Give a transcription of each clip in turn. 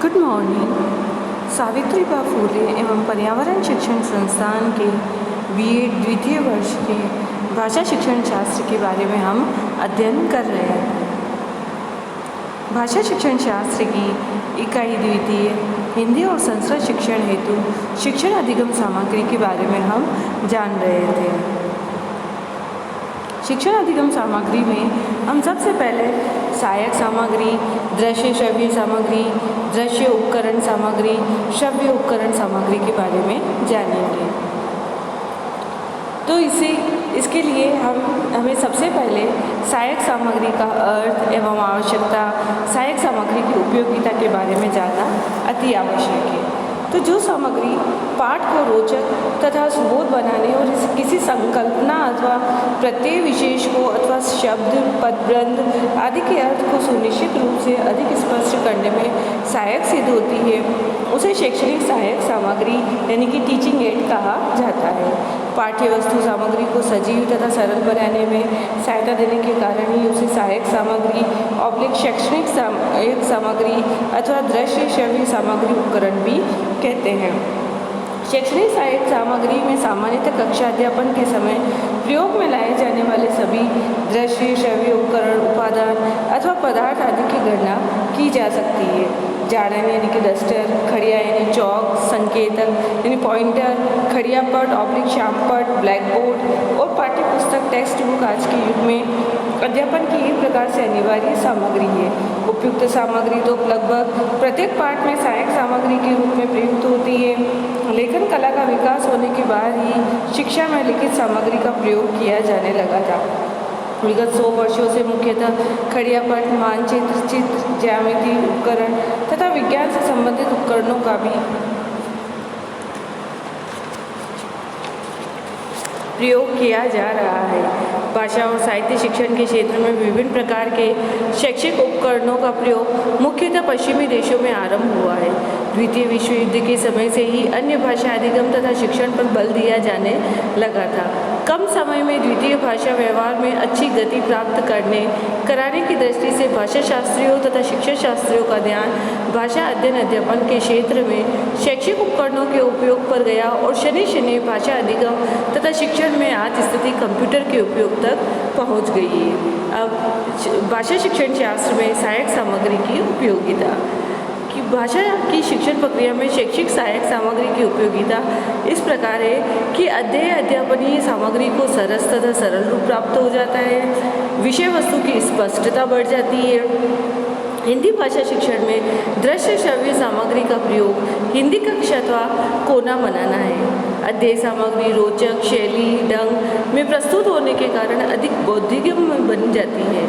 Good morning. Savitribai Phule एवं पर्यावरण शिक्षण संस्थान के बीएड द्वितीय वर्ष के भाषा शिक्षण शास्त्र के बारे में हम अध्ययन कर रहे हैं। भाषा शिक्षण शास्त्र की इकाई द्वितीय हिंदी और संस्कृत शिक्षण हेतु शिक्षण अधिगम सामग्री के बारे में हम जान रहे थे। शिक्षण अधिगम सामग्री में हम सबसे पहले सहायक सामग्री, दृश्य श्रव्य सामग्री, दृश्य उपकरण सामग्री, श्रव्य उपकरण सामग्री के बारे में जानेंगे। तो इसके लिए हमें सबसे पहले सहायक सामग्री का अर्थ एवं आवश्यकता, सहायक सामग्री की उपयोगिता के बारे में जानना अति आवश्यक है। तो जो सामग्री पाठ को रोचक तथा सुबोध बनाने और किसी संकल्पना अथवा प्रत्यय विशेष को अथवा शब्द, पदबंध आदि के अर्थ को सुनिश्चित रूप से अधिक स्पष्ट करने में सहायक सिद्ध होती है, उसे शैक्षणिक सहायक सामग्री यानी कि टीचिंग एड कहा जाता है। पाठ्य वस्तु सामग्री को सजीव तथा सरल बनाने में सहायता देने के कारण ही उसे सहायक सामग्री ऑब्लिक शैक्षणिक सहायक सामग्री अथवा दृश्य श्रव्य सामग्री उपकरण भी कहते हैं। शैक्षणिक सहायक सामग्री में सामान्यतः कक्षा अध्यापन के समय प्रयोग में लाए जाने वाले सभी दृश्य श्रव्य उपकरण, उपादान अथवा पदार्थ आदि की गणना की जा सकती है। जाड़न यानी कि डस्टर, खड़िया यानी चौक, संकेतक यानी पॉइंटर, खड़िया पट ऑब्लिक श्याम पट, ब्लैक बोर्ड और पाठ्य पुस्तक टेक्स्ट बुक आज के युग में अध्यापन की एक प्रकार से अनिवार्य सामग्री है। उपयुक्त सामग्री तो लगभग प्रत्येक पाठ में सहायक सामग्री के रूप में प्रयुक्त होती है। लेखन कला का विकास होने के बाद ही शिक्षा में लिखित सामग्री का प्रयोग किया जाने लगा था। विगत 100 वर्षों से मुख्यतः खड़िया पट, मानचित्र, चित्र, ज्यामिति उपकरण तथा विज्ञान से संबंधित उपकरणों का भी प्रयोग किया जा रहा है। भाषा और साहित्य शिक्षण के क्षेत्र में विभिन्न प्रकार के शैक्षिक उपकरणों का प्रयोग मुख्यतः पश्चिमी देशों में आरंभ हुआ है। द्वितीय विश्व युद्ध के समय से ही अन्य भाषा अधिगम तथा शिक्षण पर बल दिया जाने लगा था। कम समय में द्वितीय भाषा व्यवहार में अच्छी गति प्राप्त कराने की दृष्टि से भाषा शास्त्रियों तथा शिक्षण शास्त्रियों का ध्यान भाषा अध्ययन अध्यापन के क्षेत्र में शैक्षिक उपकरणों के उपयोग पर गया और शनि भाषा अधिगम तथा शिक्षण में आज स्थिति कंप्यूटर के उपयोग तक पहुंच गई है। अब भाषा शिक्षण शास्त्र में सहायक सामग्री की उपयोगिता कि भाषा की शिक्षण प्रक्रिया में शैक्षिक सहायक सामग्री की उपयोगिता इस प्रकार है कि अध्ययन अध्यापनीय सामग्री को सरस तथा सरल रूप प्राप्त हो जाता है, विषय वस्तु की स्पष्टता बढ़ जाती है। हिंदी भाषा शिक्षण में दृश्य श्रव्य सामग्री का प्रयोग हिंदी कक्षा अथवा कोना बनाना है। अध्ययन सामग्री रोचक शैली ढंग में प्रस्तुत होने के कारण अधिक बौद्धिक बन जाती है।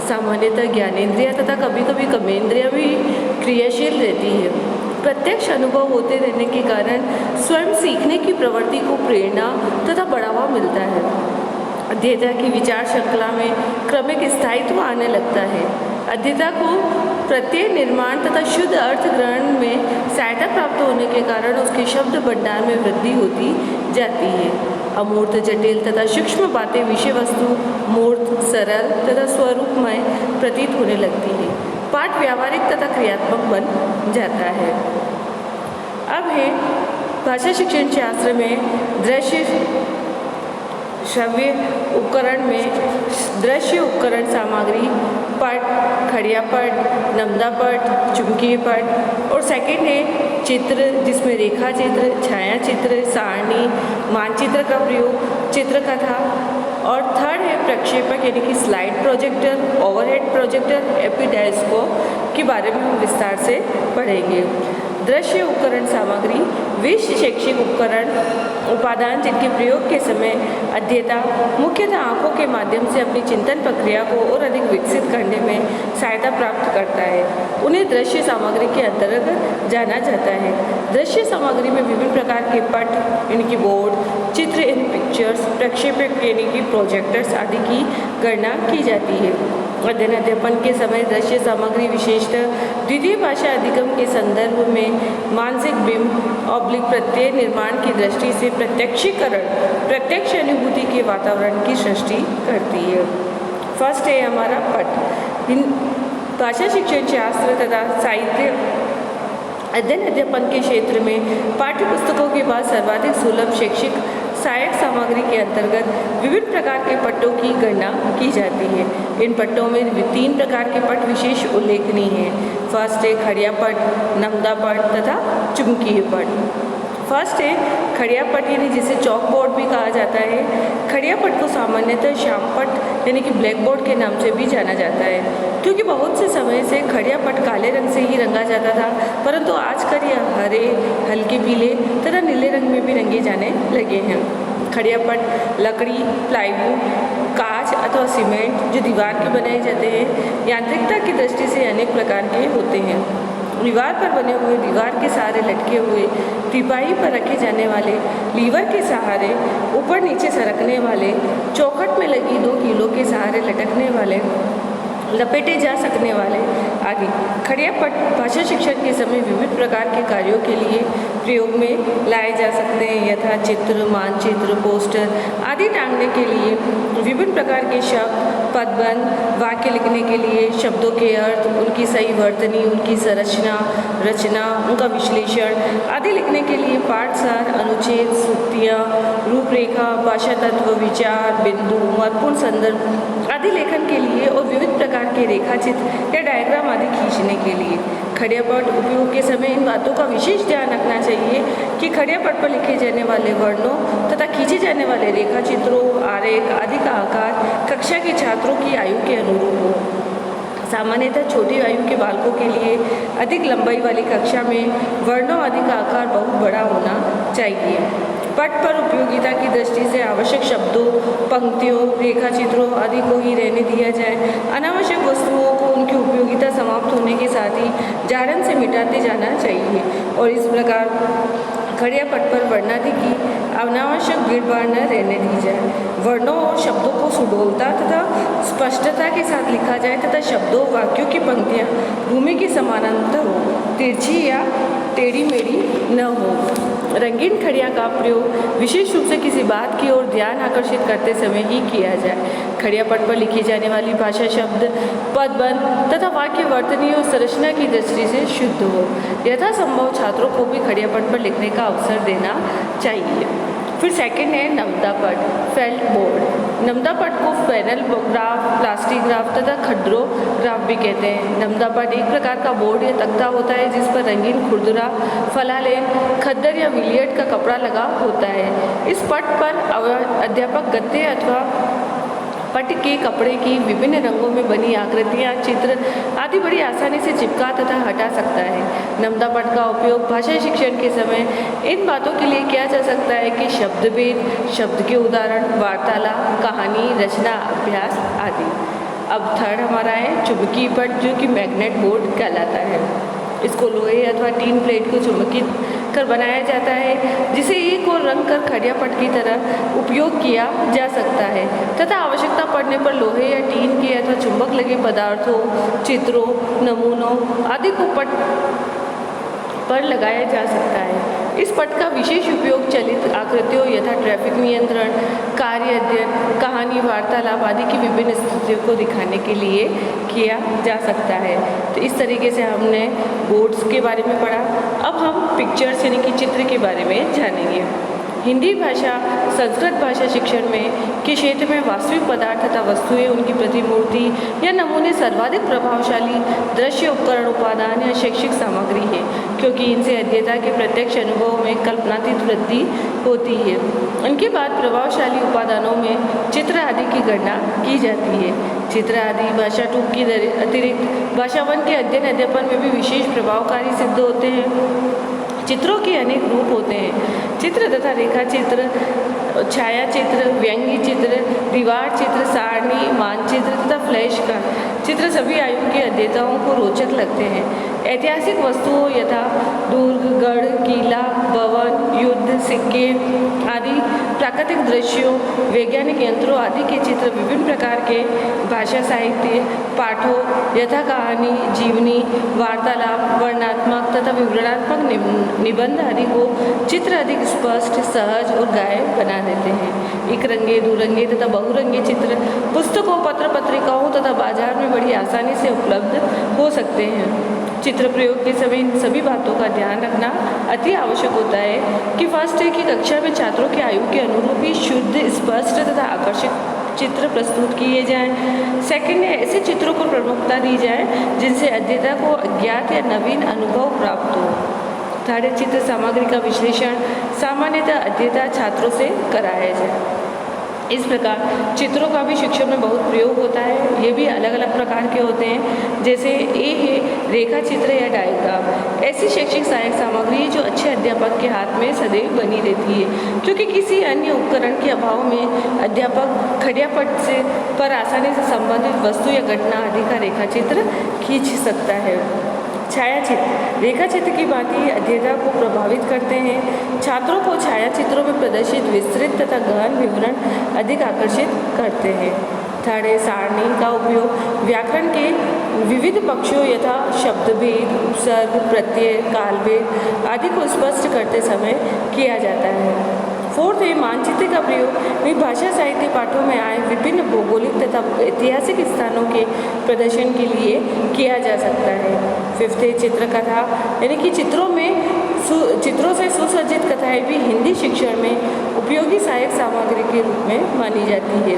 सामान्यतः ज्ञानेंद्रिय तथा कभी कभी कर्मेंद्रिय भी क्रियाशील रहती है। प्रत्यक्ष अनुभव होते रहने के कारण स्वयं सीखने की प्रवृत्ति को प्रेरणा तथा बढ़ावा मिलता है। अध्येता की विचार श्रृंखला में क्रमिक स्थायित्व आने लगता है। अध्येता को प्रत्यय निर्माण तथा शुद्ध अर्थ ग्रहण में सहायता प्राप्त होने के कारण उसके शब्द भंडार में वृद्धि होती जाती है। अमूर्त जटिल तथा सूक्ष्म बातें विषय वस्तु मूर्त सरल तथा स्वरूपमय प्रतीत होने लगती है। पाठ व्यावहारिक तथा क्रियात्मक बन जाता है। अब है भाषा शिक्षण शास्त्र में दृश्य श्रव्य उपकरण में दृश्य उपकरण सामग्री पट, खड़िया पट, नमदा पट, चुंबकीय पट और सेकंड है चित्र जिसमें रेखा चित्र, छाया चित्र, सारणी, मानचित्र का प्रयोग, चित्रकथा और थर्ड है प्रक्षेपक यानी कि स्लाइड प्रोजेक्टर, ओवरहेड प्रोजेक्टर, एपिडायस्कोप के बारे में हम विस्तार से पढ़ेंगे। दृश्य उपकरण सामग्री वे शैक्षिक उपकरण उपादान जिनके प्रयोग के समय अध्येता मुख्यतः आंखों के माध्यम से अपनी चिंतन प्रक्रिया को और अधिक विकसित करने में सहायता प्राप्त करता है, उन्हें दृश्य सामग्री के अंतर्गत जाना जाता है। दृश्य सामग्री में विभिन्न प्रकार के पट यानी कि बोर्ड, चित्र इन पिक्चर्स, प्रक्षेपक यानी कि प्रोजेक्टर्स आदि की गणना की जाती है। अध्ययन अध्यापन के समय दृश्य सामग्री विशेषतः द्वितीय भाषा अधिगम के संदर्भ में मानसिक बिंब ऑब्लिक प्रत्यय निर्माण की दृष्टि से प्रत्यक्षीकरण प्रत्यक्ष अनुभूति के वातावरण की सृष्टि करती है। फर्स्ट है हमारा पट। भाषा शिक्षण शास्त्र तथा साहित्य अध्ययन अध्यापन के क्षेत्र में पाठ्य पुस्तकों के बाद सर्वाधिक सुलभ शैक्षिक सहायक सामग्री के अंतर्गत विभिन्न प्रकार के पट्टों की गणना की जाती है। इन पट्टों में 3 प्रकार के पट्ट विशेष उल्लेखनीय हैं। फर्स्ट है खड़िया पट्ट, नमदा पट्ट तथा चुंबकीय पट्ट। फर्स्ट है खड़िया पट्ट यानी जिसे चौक बोर्ड भी कहा जाता है। खड़िया पट्ट को सामान्यतः श्याम पट्ट यानी कि ब्लैक बोर्ड के नाम से भी जाना जाता है, क्योंकि बहुत से समय से खड़िया पट्ट काले रंग से ही रंगा जाता था, परंतु आजकल यह हरे, हल्के पीले तथा नीले रंग में भी रंगे जाने लगे हैं। खड़िया पट्ट लकड़ी, प्लाईवुड, कांच अथवा सीमेंट जो दीवार के बनाए जाते हैं, यांत्रिकता की दृष्टि से अनेक प्रकार के होते हैं। दीवार पर बने हुए, दीवार के सहारे लटके हुए, तिपाही पर रखे जाने वाले, लीवर के सहारे ऊपर नीचे सरकने वाले, चौखट में लगी 2 कीलों के सहारे लटकने वाले, लपेटे जा सकने वाले आदि। खड़िया पट्ट भाषा शिक्षण के समय विविध प्रकार के कार्यों के लिए प्रयोग में लाए जा सकते हैं, यथा चित्र, मानचित्र, पोस्टर आदि टांगने के लिए, विभिन्न प्रकार के शब्द, पदबंध, वाक्य लिखने के लिए, शब्दों के अर्थ, उनकी सही वर्तनी, उनकी संरचना, रचना, उनका विश्लेषण आदि लिखने के लिए, पाठसार, अनुच्छेद, सूक्तियाँ, रूपरेखा, भाषा तत्व, विचार, बिंदु, महत्वपूर्ण संदर्भ आदि लेखन के लिए और विविध प्रकार के रेखाचित्र या डायग्राम आदि खींचने के लिए। खड़िया पट्ट उपयोग के समय इन बातों का विशेष ध्यान रखना चाहिए कि खड़िया पट्ट पर लिखे जाने वाले वर्णों तथा खींचे जाने वाले रेखाचित्रों, आरेख आदि का आकार कक्षा के छात्रों की आयु के अनुरूप हो। सामान्यतः छोटी आयु के बालकों के लिए अधिक लंबाई वाली कक्षा में वर्णों आदि का आकार बहुत बड़ा होना चाहिए। पट्ट पर उपयोगिता की दृष्टि से आवश्यक शब्दों, पंक्तियों, रेखाचित्रों आदि को ही रहने दिया जाए। अनावश्यक वस्तुओं को उनकी उपयोगिता समाप्त होने के साथ ही जारन से मिटाते जाना चाहिए और इस प्रकार खड़िया पट्ट पर वर्णादि की अनावश्यक भीड़भाड़ न रहने दी जाए। वर्णों और शब्दों को सुडौलता तथा स्पष्टता के साथ लिखा जाए तथा शब्दों, वाक्यों की पंक्तियाँ भूमि के समानांतर हो, तिरछी या टेढ़ी मेढ़ी न हो। रंगीन खड़िया का प्रयोग विशेष रूप से किसी बात की ओर ध्यान आकर्षित करते समय ही किया जाए। खड़िया पट्ट पर लिखी जाने वाली भाषा शब्द, पदबंध तथा वाक्य वर्तनी और संरचना की दृष्टि से शुद्ध हो। यथासंभव छात्रों को भी खड़िया पट्ट पर लिखने का अवसर देना चाहिए। फिर सेकंड है नमदा पट्ट, फेल्ट बोर्ड। नमदा पट्ट को फेनल ग्राफ, प्लास्टिक ग्राफ तथा खड्डरो ग्राफ भी कहते हैं। नमदा पट्ट एक प्रकार का बोर्ड या तख्ता होता है जिस पर रंगीन खुरदुरा, फलालेन, खद्दर या विलियट का कपड़ा लगा होता है। इस पट्ट पर अध्यापक गद्दे अथवा पट्ट के कपड़े की विभिन्न रंगों में बनी आकृतियाँ, चित्र आदि बड़ी आसानी से चिपका तथा हटा सकता है। नमदा पट्ट का उपयोग भाषा शिक्षण के समय इन बातों के लिए किया जा सकता है कि शब्दभेद, शब्द के उदाहरण, वार्तालाप, कहानी, रचना, अभ्यास आदि। अब थर्ड हमारा है चुंबकीय पट्ट, जो कि मैग्नेट बोर्ड कहलाता है। इसको लोहे अथवा टीन प्लेट को चुंबकित कर बनाया जाता है, जिसे एक और रंग कर खड़िया पट्ट की तरह उपयोग किया जा सकता है तथा आवश्यकता पड़ने पर लोहे या टीन के अथवा चुंबक लगे पदार्थों, चित्रों, नमूनों आदि को पट्ट पर लगाया जा सकता है। इस पट्ट का विशेष उपयोग चलित आकृतियों यथा ट्रैफिक नियंत्रण, कार्य अध्ययन, कहानी, वार्तालाप आदि की विभिन्न स्थितियों को दिखाने के लिए किया जा सकता है। तो इस तरीके से हमने बोर्ड्स के बारे में पढ़ा। अब हम पिक्चर्स यानी कि चित्र के बारे में जानेंगे। हिंदी भाषा संस्कृत भाषा शिक्षण में के क्षेत्र में वास्तविक पदार्थ तथा वस्तुएं, उनकी प्रतिमूर्ति या नमूने सर्वाधिक प्रभावशाली दृश्य उपकरण, उपादान या शैक्षिक सामग्री है, क्योंकि इनसे अध्येता के प्रत्यक्ष अनुभव में कल्पनातीत वृद्धि होती है। इनके बाद प्रभावशाली उपादानों में चित्र आदि की गणना की जाती है। चित्र आदि भाषा 2 की अतिरिक्त भाषा 1 के अध्ययन अध्यापन में भी विशेष प्रभावकारी सिद्ध होते हैं। चित्रों के अनेक रूप होते हैं। चित्र तथा रेखा चित्र, छाया चित्र, व्यंग्य चित्र, दीवार चित्र, सारणी, मानचित्र तथा फ्लैश का चित्र सभी आयु के अध्येताओं को रोचक लगते हैं। ऐतिहासिक वस्तुओं यथा दुर्ग, गढ़, किला, भवन, युद्ध, सिक्के आदि, प्राकृतिक दृश्यों, वैज्ञानिक यंत्रों आदि के चित्र विभिन्न प्रकार के भाषा साहित्य पाठों यथा कहानी, जीवनी, वार्तालाप, वर्णनात्मक तथा विवरणात्मक निबंध आदि को चित्र अधिक स्पष्ट, सहज और गायब बना देते हैं। एक रंगे, दुरंगे तथा बहुरंगे चित्र पुस्तकों, पत्र पत्रिकाओं तथा बाजार में बड़ी आसानी से उपलब्ध हो सकते हैं। चित्र प्रयोग के समय इन सभी बातों का ध्यान रखना अति आवश्यक होता है कि फर्स्ट है कि कक्षा में छात्रों की आयु के अनुरूप ही शुद्ध, स्पष्ट तथा आकर्षक चित्र प्रस्तुत किए जाएं। सेकंड है, ऐसे चित्रों को प्रमुखता दी जाए जिनसे अध्येता को अज्ञात या नवीन अनुभव प्राप्त हो। थर्ड है, चित्र सामग्री का विश्लेषण सामान्यतः अध्येता छात्रों से कराया जाए। इस प्रकार चित्रों का भी शिक्षण में बहुत प्रयोग होता है। ये भी अलग अलग प्रकार के होते हैं, जैसे ए है रेखा चित्र या डायग्राम। ऐसी शैक्षिक सहायक सामग्री जो अच्छे अध्यापक के हाथ में सदैव बनी रहती है, क्योंकि किसी अन्य उपकरण के अभाव में अध्यापक खड़ियापट से पर आसानी से संबंधित वस्तु या घटना आदि का रेखा चित्र खींच सकता है। छायाचित्र रेखा चित्र की भांति अध्येता को प्रभावित करते हैं। छात्रों को छायाचित्रों में प्रदर्शित विस्तृत तथा गहन विवरण अधिक आकर्षित करते हैं। थर्ड है, सारणी का उपयोग व्याकरण के विविध पक्षों यथा शब्दभेद, उपसर्ग, प्रत्यय, कालभेद आदि को स्पष्ट करते समय किया जाता है। फोर्थ है, मानचित्र का प्रयोग भाषा साहित्य पाठों में आए विभिन्न भौगोलिक तथा ऐतिहासिक स्थानों के प्रदर्शन के लिए किया जा सकता है। फिफ्थ है, चित्रकथा यानी कि चित्रों से सुसज्जित कथाएं भी हिंदी शिक्षण में उपयोगी सहायक सामग्री के रूप में मानी जाती है।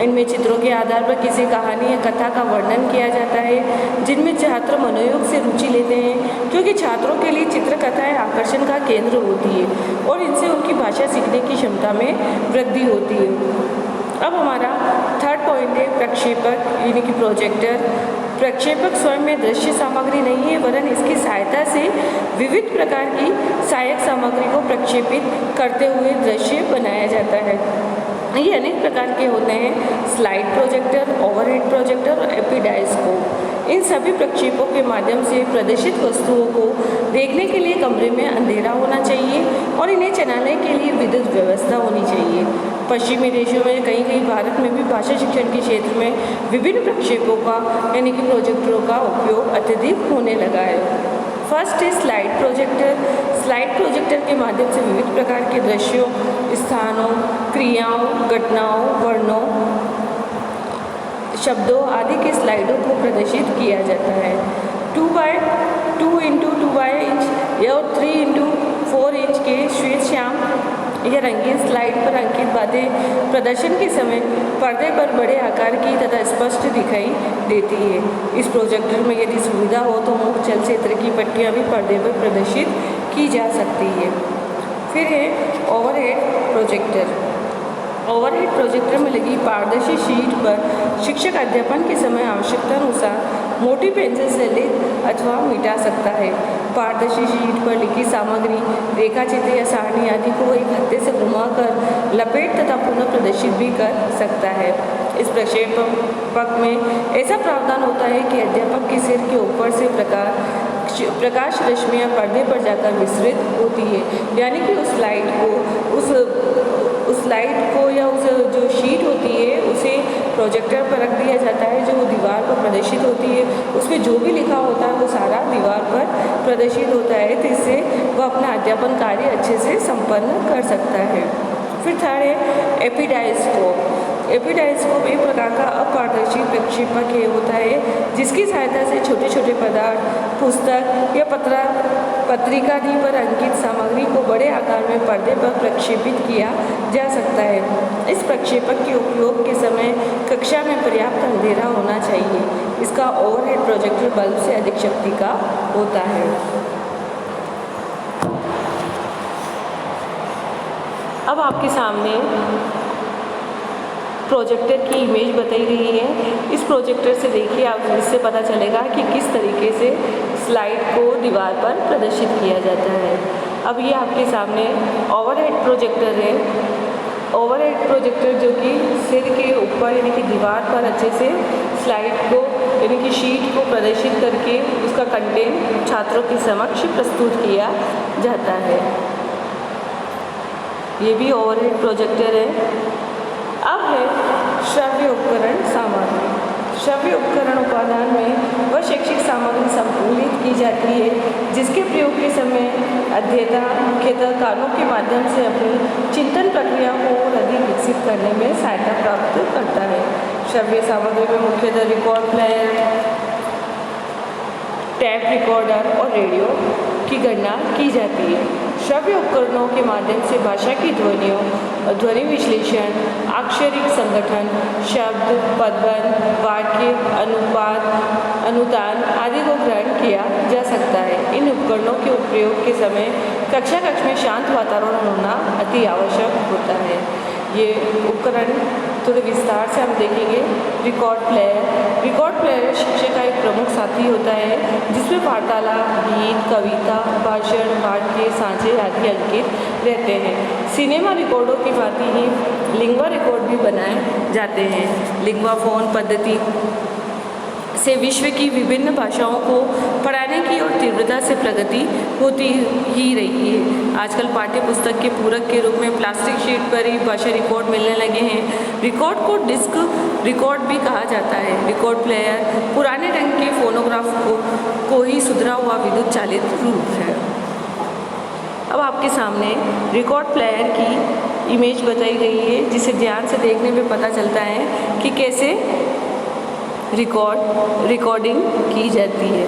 इनमें चित्रों के आधार पर किसी कहानी या कथा का वर्णन किया जाता है, जिनमें छात्र मनोयोग से रुचि लेते हैं, क्योंकि छात्रों के लिए चित्रकथाएं आकर्षण का केंद्र होती है और इनसे उनकी भाषा सीखने की क्षमता में वृद्धि होती है। अब हमारा थर्ड पॉइंट है प्रक्षेपक यानी कि प्रोजेक्टर। प्रक्षेपक स्वयं में दृश्य सामग्री नहीं है, वरन इसकी सहायता से विविध प्रकार की सहायक सामग्री को प्रक्षेपित करते हुए दृश्य बनाया जाता है। ये अनेक प्रकार के होते हैं, स्लाइड प्रोजेक्टर, ओवरहेड प्रोजेक्टर और एपिडायस्कोप। इन सभी प्रक्षेपों के माध्यम से प्रदर्शित वस्तुओं को देखने के लिए कमरे में अंधेरा होना चाहिए और इन्हें चलाने के लिए विद्युत व्यवस्था होनी चाहिए। पश्चिमी देशों में कहीं भारत में भी भाषा शिक्षण के क्षेत्र में विभिन्न प्रक्षेपों का यानी कि प्रोजेक्टरों का उपयोग अत्यधिक होने लगा है। फर्स्ट है स्लाइड प्रोजेक्टर। स्लाइड प्रोजेक्टर के माध्यम से विविध प्रकार के दृश्यों, स्थानों, क्रियाओं, घटनाओं, वर्णों, शब्दों आदि के स्लाइडों को प्रदर्शित किया जाता है। 2x2 × 2 इंच या 3 × 4 इंच के श्वेत श्याम या रंगीन स्लाइड पर अंकित बातें प्रदर्शन के समय पर्दे पर बड़े आकार की तथा स्पष्ट दिखाई देती है। इस प्रोजेक्टर में यदि सुविधा हो तो मुख्य चलचित्र की पट्टियाँ भी पर्दे पर प्रदर्शित की जा सकती है। फिर है ओवरहेड प्रोजेक्टर। ओवरहेड प्रोजेक्टर में लगी पारदर्शी शीट पर शिक्षक अध्यापन के समय आवश्यकता अनुसार मोटी पेंसिल से लिख अथवा मिटा सकता है। पारदर्शी शीट पर लिखी सामग्री, रेखाचित्र या सारणी आदि को एक हत्थे से घुमाकर लपेट तथा पुनः प्रदर्शित भी कर सकता है। इस प्रक्षेपक में ऐसा प्रावधान होता है कि अध्यापक के सिर के ऊपर से प्रकाश रश्मियाँ पर्दे पर जाकर विस्तृत होती है, यानी कि उस स्लाइड को या उस जो शीट होती है उसे प्रोजेक्टर पर रख दिया जाता है, जो दीवार पर प्रदर्शित होती है। उसमें जो भी लिखा होता है वो सारा दीवार पर प्रदर्शित होता है, जिससे वह अपना अध्यापन कार्य अच्छे से संपन्न कर सकता है। फिर थर्ड है एपिडायस्कोप। एपिडायस्कोप एक प्रकार का अपारदर्शी प्रक्षेपक होता है, जिसकी सहायता से छोटे छोटे पदार्थ, पुस्तक या पत्रिकादि पर अंकित सामग्री को बड़े आकार में पर्दे पर प्रक्षेपित किया जा सकता है। इस प्रक्षेपक के उपयोग के समय कक्षा में पर्याप्त अंधेरा होना चाहिए। इसका ओवरहेड प्रोजेक्टर बल्ब से अधिक शक्ति का होता है। अब आपके सामने प्रोजेक्टर की इमेज बताई गई है। इस प्रोजेक्टर से देखिए, आप इससे पता चलेगा कि किस तरीके से स्लाइड को दीवार पर प्रदर्शित किया जाता है। अब ये आपके सामने ओवरहेड प्रोजेक्टर है। ओवरहेड प्रोजेक्टर जो कि सिर के ऊपर यानी कि दीवार पर अच्छे से स्लाइड को यानी कि शीट को प्रदर्शित करके उसका कंटेंट छात्रों के समक्ष प्रस्तुत किया जाता है। ये भी ओवरहेड प्रोजेक्टर है। अब है श्रव्य उपकरण सामग्री। श्रव्य उपकरण उपादान में वह शैक्षिक सामग्री सम्मिलित की जाती है जिसके प्रयोग के समय अध्येता मुख्यतः कानों के माध्यम से अपनी चिंतन प्रक्रिया को और अधिक विकसित करने में सहायता प्राप्त करता है। श्रव्य सामग्री में मुख्यतः रिकॉर्ड प्लेयर, टैप रिकॉर्डर और रेडियो की गणना की जाती है। श्रव्य उपकरणों के माध्यम से भाषा की ध्वनियों, ध्वनि विश्लेषण, अक्षरिक संगठन, शब्द, पदबंध, वाक्य, अनुपात, अनुतान आदि को ग्रहण किया जा सकता है। इन उपकरणों के उपयोग के समय कक्षा में शांत वातावरण होना अति आवश्यक होता है। ये उपकरण थोड़े विस्तार से हम देखेंगे। रिकॉर्ड प्लेयर शिक्षक का एक प्रमुख साथी होता है जिसमें वार्तालाप, गीत, कविता, भाषण, वाक्य, सांचे आदि अंकित रहते हैं। सिनेमा रिकॉर्डों की भांति ही लिंग्वा रिकॉर्ड भी बनाए जाते हैं। लिंग्वा फोन पद्धति से विश्व की विभिन्न भाषाओं को पढ़ाने की और तीव्रता से प्रगति होती ही रही है। आजकल पाठ्य पुस्तक के पूरक के रूप में प्लास्टिक शीट पर ही भाषा रिकॉर्ड मिलने लगे हैं। रिकॉर्ड को डिस्क रिकॉर्ड भी कहा जाता है। रिकॉर्ड प्लेयर पुराने ढंग के फोनोग्राफ को ही सुधरा हुआ विद्युत चालित रूप है। अब आपके सामने रिकॉर्ड प्लेयर की इमेज बताई गई है, जिसे ध्यान से देखने में पता चलता है कि कैसे रिकॉर्डिंग की जाती है।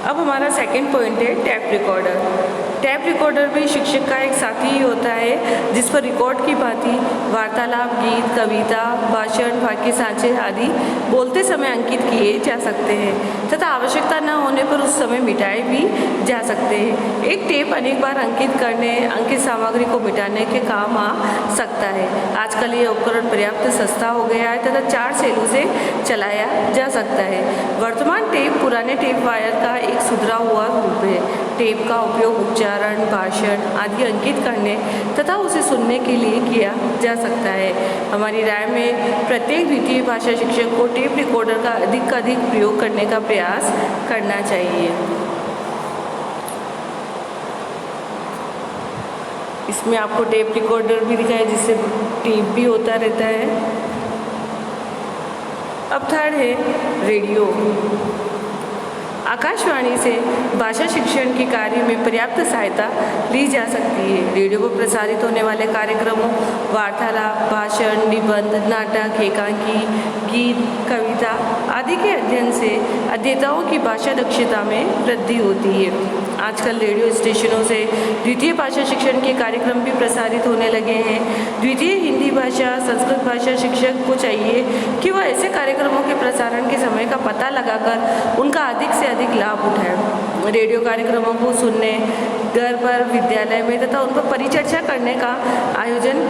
अब हमारा सेकंड पॉइंट है टैप रिकॉर्डर। टैप रिकॉर्डर भी शिक्षक का एक साथी ही होता है जिस पर रिकॉर्ड की भांति वार्तालाप, गीत, कविता, भाषण, वाक्य, सांचे आदि बोलते समय अंकित किए जा सकते हैं तथा आवश्यकता न होने पर उस समय मिटाए भी जा सकते हैं। एक टेप अनेक बार अंकित सामग्री को मिटाने के काम आ सकता है। आजकल ये उपकरण पर्याप्त सस्ता हो गया है तथा 4 सेलों से चलाया जा सकता है। वर्तमान टेप पुराने टेप वायर का एक सुधरा हुआ रूप है। टेप का उपयोग उच्चारण, भाषण आदि अंकित करने तथा उसे सुनने के लिए किया जा सकता है। हमारी राय में प्रत्येक द्वितीय भाषा शिक्षक को टेप रिकॉर्डर का अधिक प्रयोग करने का प्रयास करना चाहिए। इसमें आपको टेप रिकॉर्डर भी दिखाया जिससे टेप भी होता रहता है। अब थर्ड है रेडियो। आकाशवाणी से भाषा शिक्षण के कार्य में पर्याप्त सहायता ली जा सकती है। रेडियो पर प्रसारित होने वाले कार्यक्रमों, वार्तालाप, भाषण, निबंध, नाटक, एकांकी, गीत, कविता आदि के अध्ययन से अध्येताओं की भाषा दक्षता में वृद्धि होती है। आजकल रेडियो स्टेशनों से द्वितीय भाषा शिक्षण के कार्यक्रम भी प्रसारित होने लगे हैं। द्वितीय हिंदी भाषा, संस्कृत भाषा शिक्षक को चाहिए कि वह ऐसे कार्यक्रमों के प्रसारण के समय का पता लगाकर उनका अधिक से अधिक लाभ उठाए। रेडियो कार्यक्रमों को सुनने, घर पर, विद्यालय में तथा उन पर परिचर्चा करने का आयोजन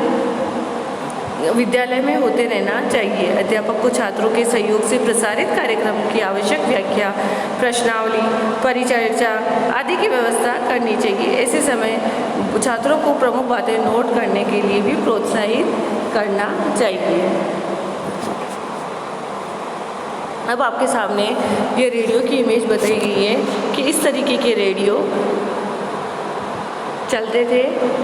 विद्यालय में होते रहना चाहिए। अध्यापक को छात्रों के सहयोग से प्रसारित कार्यक्रम की आवश्यक व्याख्या, प्रश्नावली, परिचर्चा आदि की व्यवस्था करनी चाहिए। ऐसे समय छात्रों को प्रमुख बातें नोट करने के लिए भी प्रोत्साहित करना चाहिए। अब आपके सामने ये रेडियो की इमेज बताई गई है कि इस तरीके के रेडियो चलते थे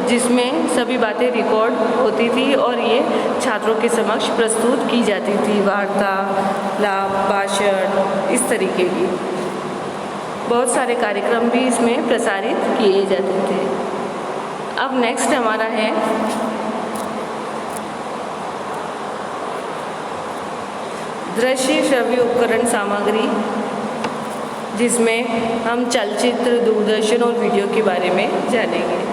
जिसमें सभी बातें रिकॉर्ड होती थी और ये छात्रों के समक्ष प्रस्तुत की जाती थी। वार्तालाप, भाषण, इस तरीके की बहुत सारे कार्यक्रम भी इसमें प्रसारित किए जाते थे। अब नेक्स्ट हमारा है दृश्य श्रव्य उपकरण सामग्री, जिसमें हम चलचित्र, दूरदर्शन और वीडियो के बारे में जानेंगे।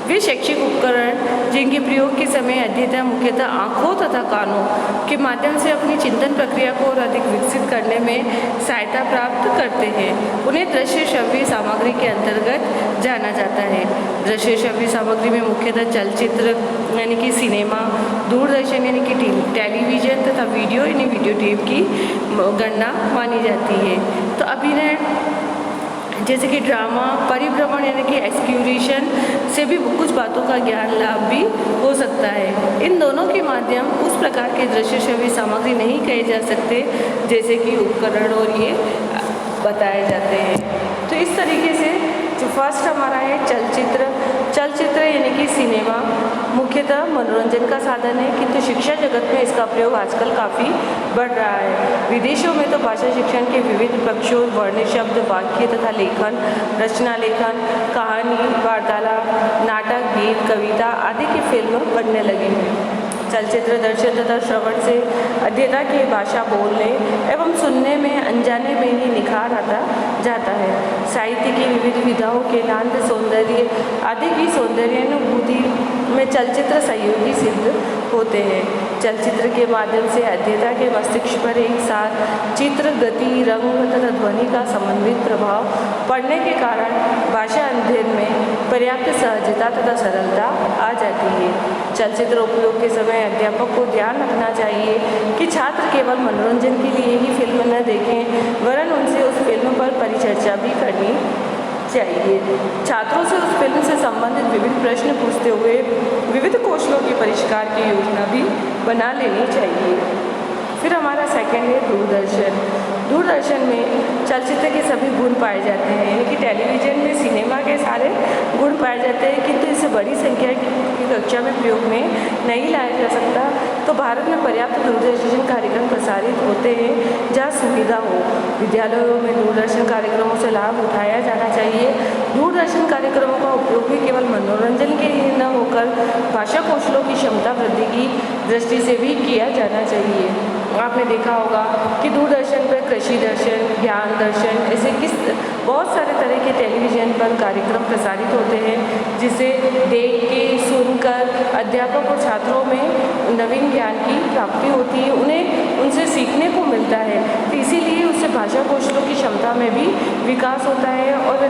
वे शैक्षिक उपकरण जिनके प्रयोग के समय अध्येता मुख्यतः आँखों तथा कानों के माध्यम से अपनी चिंतन प्रक्रिया को और अधिक विकसित करने में सहायता प्राप्त करते हैं, उन्हें दृश्य श्रव्य सामग्री के अंतर्गत जाना जाता है। दृश्य श्रव्य सामग्री में मुख्यतः चलचित्र यानी कि सिनेमा, दूरदर्शन यानी कि टेलीविज़न तथा वीडियो यानी वीडियो टेप की गणना मानी जाती है। तो अभिनय जैसे कि ड्रामा, परिभ्रमण यानी कि एक्सक्यूरेशन से भी कुछ बातों का ज्ञान लाभ भी हो सकता है। इन दोनों के माध्यम उस प्रकार के दृश्य श्रव्य सामग्री नहीं कहे जा सकते जैसे कि उपकरण और ये बताए जाते हैं। तो इस तरीके से जो फर्स्ट हमारा है चलचित्र यानी कि सिनेमा, मुख्यतः मनोरंजन का साधन है, किंतु शिक्षा जगत में इसका प्रयोग आजकल काफ़ी बढ़ रहा है। विदेशों में तो भाषा शिक्षण के विविध पक्षों, वर्ण, शब्द, वाक्य तथा लेखन, रचना लेखन, कहानी, वार्तालाप, नाटक, गीत, कविता आदि की फिल्म बनने लगी हैं। चलचित्र दर्शन तथा श्रवण से अध्येता की भाषा बोलने एवं सुनने में अनजाने में ही निखार आता जाता है। साहित्य की विविध विधाओं के नांद, सौंदर्य आदि की सौंदर्यानुभूति में चलचित्र सहयोगी सिद्ध होते हैं। चलचित्र के माध्यम से अध्येता के मस्तिष्क पर एक साथ चित्र, गति, रंग तथा ध्वनि का समन्वित प्रभाव पड़ने के कारण भाषा अध्ययन में पर्याप्त सहजता तथा सरलता आ जाती है। चलचित्र उपयोग के समय अध्यापक को ध्यान रखना चाहिए कि छात्र केवल मनोरंजन के लिए ही फिल्म न देखें, वरन उनसे उस फिल्म पर परिचर्चा भी करनी चाहिए। छात्रों से उस फिल्म से संबंधित विभिन्न प्रश्न पूछते हुए विविध कौशलों के परिष्कार की योजना भी बना लेनी चाहिए। फिर हमारा सेकंड है दूरदर्शन। दूरदर्शन में चलचित्र के सभी गुण पाए जाते हैं, यानी कि टेलीविज़न में सिनेमा के सारे गुण पाए जाते हैं, किंतु इसे बड़ी संख्या की कक्षा में प्रयोग में नहीं लाया जा सकता। तो भारत में पर्याप्त दूरदर्शन कार्यक्रम प्रसारित होते हैं जहाँ सुविधा हो। विद्यालयों में दूरदर्शन कार्यक्रमों से लाभ उठाया जाना चाहिए। दूरदर्शन कार्यक्रमों का उपयोग भी केवल मनोरंजन के लिए न होकर भाषा कौशलों की क्षमता वृद्धि की दृष्टि से भी किया जाना चाहिए। आपने देखा होगा कि दूरदर्शन पर कृषि दर्शन, ज्ञान दर्शन ऐसे बहुत सारे तरह के टेलीविज़न पर कार्यक्रम प्रसारित होते हैं, जिसे देख के सुनकर अध्यापक और छात्रों में नवीन ज्ञान की प्राप्ति होती है, उन्हें उनसे सीखने को मिलता है। तो इसीलिए उससे भाषा कौशलों की क्षमता में भी विकास होता है और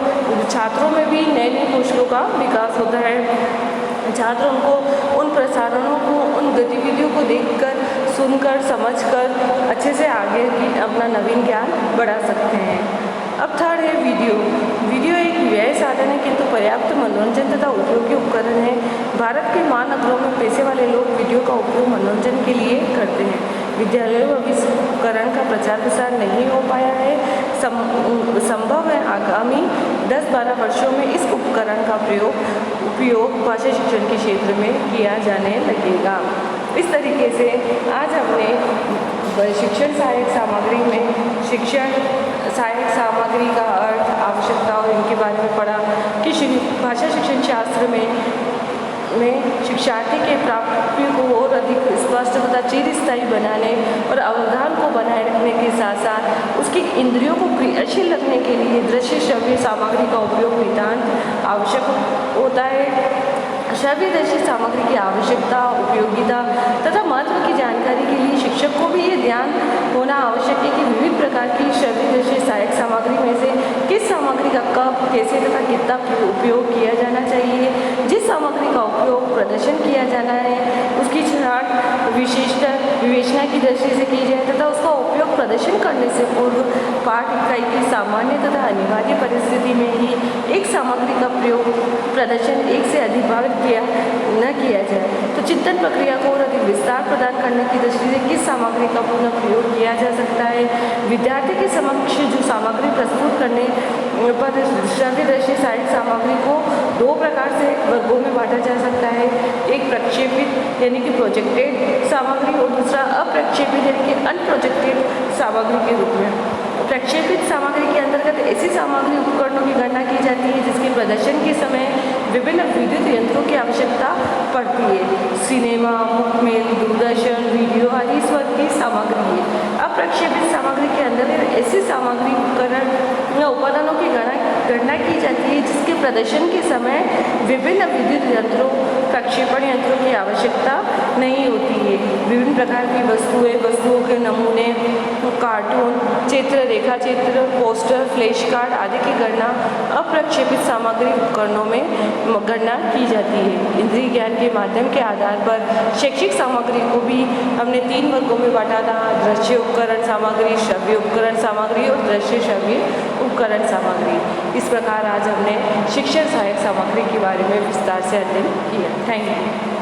छात्रों में भी नए नए कौशलों का विकास होता है। छात्र उन प्रसारणों को, उन गतिविधियों को देखकर, सुनकर, समझकर अच्छे से आगे भी अपना नवीन ज्ञान बढ़ा सकते हैं। अब थर्ड है वीडियो। वीडियो एक व्यय साधन है, किंतु पर्याप्त मनोरंजन तथा उपयोगी उपकरण है। भारत के महानगरों में पैसे वाले लोग वीडियो का उपयोग मनोरंजन के लिए करते हैं। विद्यालयों में अभी इस उपकरण का प्रचार प्रसार नहीं हो पाया है। संभव है आगामी 10-12 वर्षों में इस उपकरण का उपयोग भाषा शिक्षण के क्षेत्र में किया जाने लगेगा। इस तरीके से आज हमने शिक्षण सहायक सामग्री में शिक्षण सहायक सामग्री का अर्थ, आवश्यकता और इनके बारे में पढ़ा कि भाषा शिक्षण शास्त्र में शिक्षार्थी के प्राप्ति को और अधिक स्पष्ट तथा चिरस्थायी बनाने और अवधान को बनाए रखने के साथ साथ उसकी इंद्रियों को क्रियाशील रखने के लिए दृश्य श्रव्य सामग्री का उपयोग नितांत आवश्यक होता है। श्रव्य दृश्य सामग्री की आवश्यकता, उपयोगिता तथा महत्व की जानकारी के लिए शिक्षक को भी ये ध्यान होना आवश्यक है कि विविध प्रकार की श्रव्य दृश्य सहायक सामग्री में से किस सामग्री का कब, कैसे तथा कितना उपयोग किया जाना चाहिए। जिस सामग्री का उपयोग प्रदर्शन किया जाना है उसकी छाट विवेचना की दृष्टि से की जाए तथा उसका उपयोग प्रदर्शन करने से पूर्व पाठ इकाई की सामान्य तथा अनिवार्य परिस्थिति में ही एक सामग्री का प्रयोग प्रदर्शन एक से अधिक बार न किया जाए। तो चिंतन प्रक्रिया को और अधिक विस्तार प्रदान करने की दृष्टि से किस सामग्री का पुनः प्रयोग किया जा सकता है। विद्यार्थी के समक्ष जो सामग्री प्रस्तुत करने पर श्रव्य दृश्य सहायक सामग्री को 2 प्रकार से वर्गों में बांटा जा सकता है। एक प्रक्षेपित यानी कि प्रोजेक्टेड सामग्री और दूसरा अप्रक्षेपित यानी कि अनप्रोजेक्टेड सामग्री के रूप में। प्रक्षेपित सामग्री के अंतर्गत ऐसी सामग्री उपकरणों की गणना की जाती है जिसके प्रदर्शन के समय विभिन्न विद्युत यंत्रों की आवश्यकता पड़ती है। सिनेमा, मुखमेल, दूरदर्शन, वीडियो आदि इस वर्ग की सामग्री है। अप्रक्षेपित सामग्री के अंतर्गत ऐसी सामग्री उपकरण या उपादानों की गणना की जाती है जिसके प्रदर्शन के समय विभिन्न विद्युत यंत्रों, प्रक्षेपण यंत्रों की आवश्यकता नहीं होती है। विभिन्न प्रकार की वस्तुओं के नमूने, कार्टून, चित्र, रेखा चित्र, पोस्टर, फ्लैश कार्ड आदि की गणना अप्रक्षेपित सामग्री उपकरणों में गणना की जाती है। इंद्रिय ज्ञान के माध्यम के आधार पर शैक्षिक सामग्री को भी हमने 3 वर्गों में बांटा था: दृश्य उपकरण सामग्री, श्रव्य उपकरण सामग्री और दृश्य श्रव्य उपकरण सामग्री। इस प्रकार आज हमने शिक्षण सहायक सामग्री के बारे में विस्तार से अध्ययन किया। Thank you.